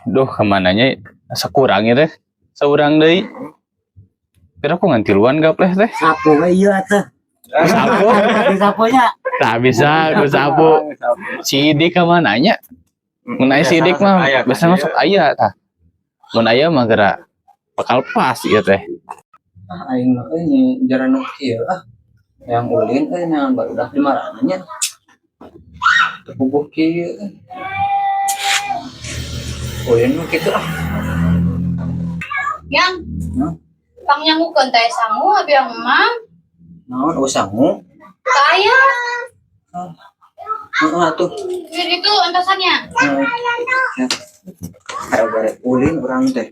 Duh, kemananya sakurangnya teh. Saurang deui. Kira aku ngantiluan gapleh teh. Sapu iya teh. Sapu. Sapunya. Tak bisa ku sapu. Sidik ke mananya? Mun aya sidik mah biasa masuk aya tah. Mun aya mah geura bakal pas ieu teh. Aing mah ini jaran kieu yang ulin yang barudak di marananya. Tepubuh kieu. Ulin mah kitu Yang pang nyangukeun teh sangu abi yang emang. Naon sangu? Kaya. Atuh. Jadi itu antasannya. Kayak bare ulin urang teh.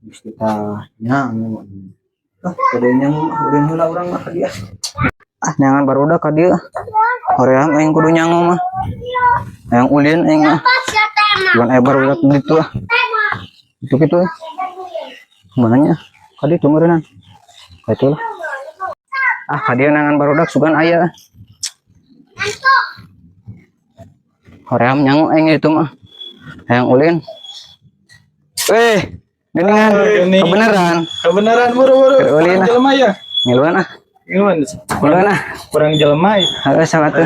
Geus kita nyangu. Kodenya ulin heula urang mah ka dieu. Nyangan barudak ka dieu. Hoream aing kudu nyangu mah. Yang ulin aing mah. Bukan barudak gitu Itu mananya? Kadi tunggurenan. Itulah. Kadieu nangan barudak sugan aya. Hoream nyangu aing itu mah. Yang ulin. Geningan kebenaran buru-buru. Ulin jelema ya. Ngiluan Ngiluan. Kurang jelema. Heeh salah teh.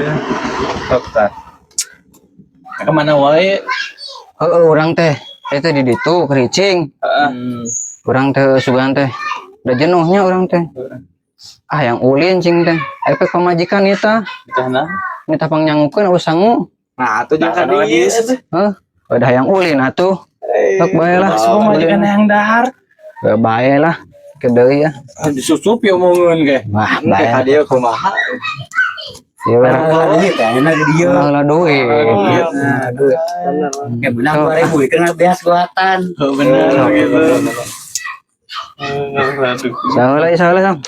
Tah. Kemana wae? Urang teh eta di ditu kericing. Urang teh sugan teh. Da jenuhnya urang teh. Yang ulin cing teh. Efek pamajikan eta. Ditahna. Minta pangnyangukeun eueuh sangu. Nah, atuh jeung kadieu teh. Udah yang ulin atuh. Sok bae lah. Pamajikan yang dahar. Bae lah. Kedeui ya. Disusup ya omongeun ge. Wah, bae. Kadieu kumaha? Ya duit ya, enak dia. Lah duit. Duit. Ya benar 2000 kena beas buatan. Bener gitu. Salah Sam.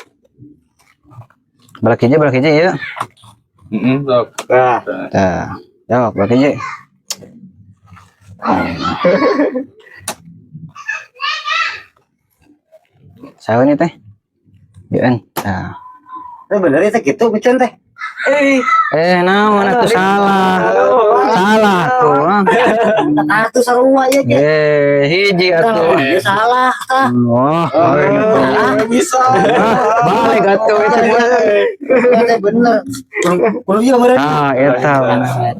Balak hiji ya. Sok. Tah. Jawab balak hiji. Saha ini teh? Yeun. Tah. Bener teh kitu micen teh. Naon atuh salah tuh. Atuh sarua ya. Hiji atuh. Salah tah. Bisa. Balik atuh itu bener. Kudu ieu meureun. Eta bener.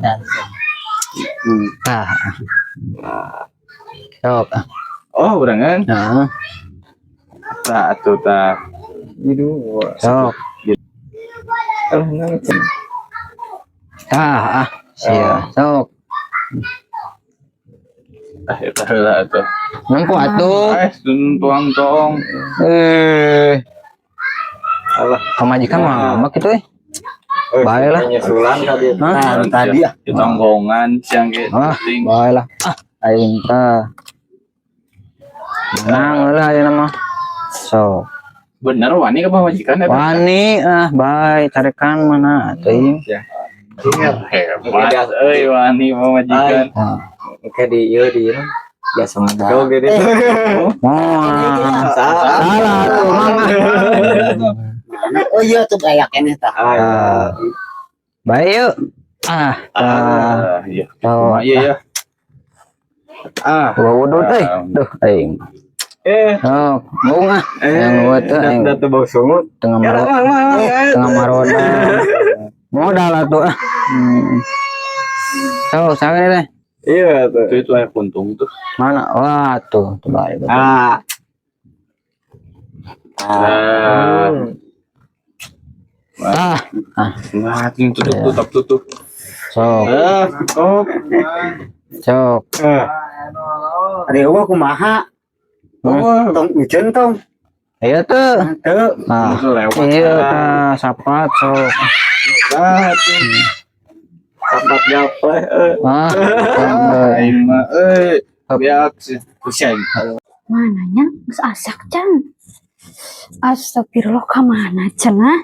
Sok. Oh, urangan. Heeh. Tah atuh tah. Sok. Sia. Sok. Eta heula atuh. Nempo atuh. Tuang tong. Allah, pamajikan mah mak kitu bae lah. Nyusulan tadi. Tadi di tonggongan siang ge. Bae lah. Aing tah. Menang heula aya mah. So. Bener wani ka pamajikan eta? Wani bae tarekan mana teuing. Hebat euy wani pamajikan. Oke di ieu biasa mah. Oke deh. Salah tuh mama. Oh iya tuh kayak keneh tah. Bae yuk. Iya. Iya. Wudu teh. Duh aing. Bunga. Yang buat aing. Datu bau sungut. Tengah maroda. Modal atuh. Tahu sange teh. Iya tuh. Itu air kuntung tuh. Mana? Wah tuh baik. Tutup. Sok. Ari eueuh kumaha? Tong micen tong. Iya tuh. Iya tah sapat sok. Sapat gapleh Aing mah biak pusing. Mananya geus asak can. Astagfirullah ka mana cenah?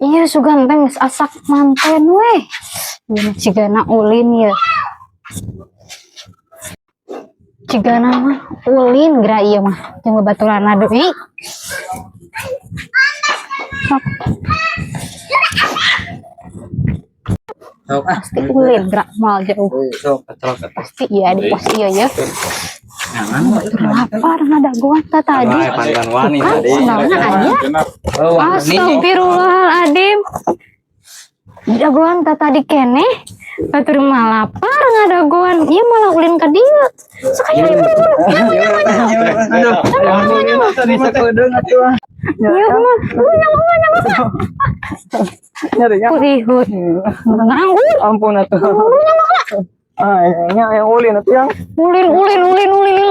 Iya sugan teh geus asak manten we. Ieu cigana ulin ya. Cigana mah ulin geura ieu mah. Jeung babaturanna deui. Sok Pasti ulin gerak mal jauh. sok kecel Pasti iya di pos iya ya. jangan Lapar ada gua tadi. pantan wani Kan senangnya aja. oh wani Astagfirullahaladzim. Jagoan tadi kene. Batur mah lapar ngadagoan. Iya malah ulin ke dia. Sekali iya mah. Purihut. Nganggur. ampun atuh yang ulin atuh yang Ulin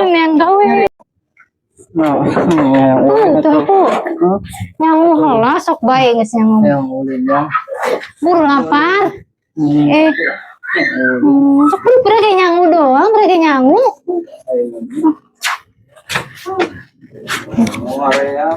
yang gawe. Tuh aku. Nyangu heula sok bae geus nyangu. yang ulin yang Buru lapar. Sok beri nyangu doang, beri nyangu. area